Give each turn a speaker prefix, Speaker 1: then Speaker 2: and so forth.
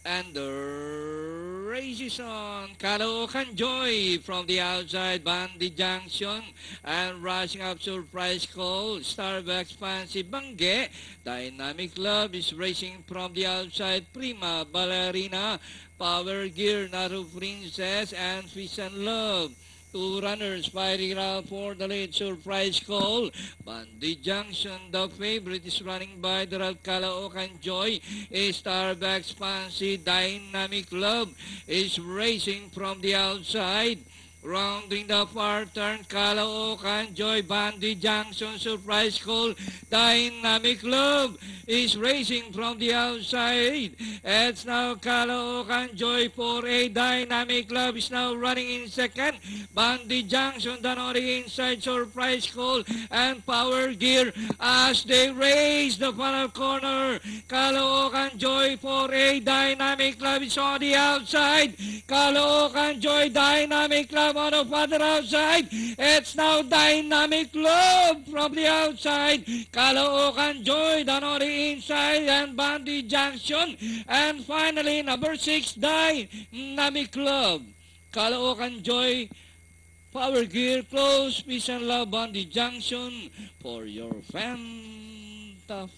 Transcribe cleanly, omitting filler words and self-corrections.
Speaker 1: And the race is on. Caloocan Joy from the outside, Bandy Junction. And rushing up Surprise Call, Starbucks Fancy Bangge. Dynamic Love is racing from the outside, Prima Ballerina. Power Gear, Naru Princess, and Fish and Love. Two runners fighting around for the lead. Surprise Call. Bandy Junction, the favorite, is running by the Caloocan Joy. Starbucks Fancy Dynamic Love is racing from the outside. Rounding the far turn, Caloocan Joy, Bandy Junction, Surprise Call, Dynamic Love is racing from the outside. It's now Caloocan Joy for a Dynamic Love is now running in second. Bandy Junction down on the inside, Surprise Call and Power Gear as they race the final corner. Caloocan Joy for a Dynamic Love is on the outside. Caloocan Joy, Dynamic Love on the further outside. It's now Dynamic Love from the outside. Caloocan Joy down on the inside and Bandy Junction. And finally, number 6, Dynamic Love. Caloocan Joy, Power Gear, Close, Peace and Love, Bandy Junction for your Fantafecta.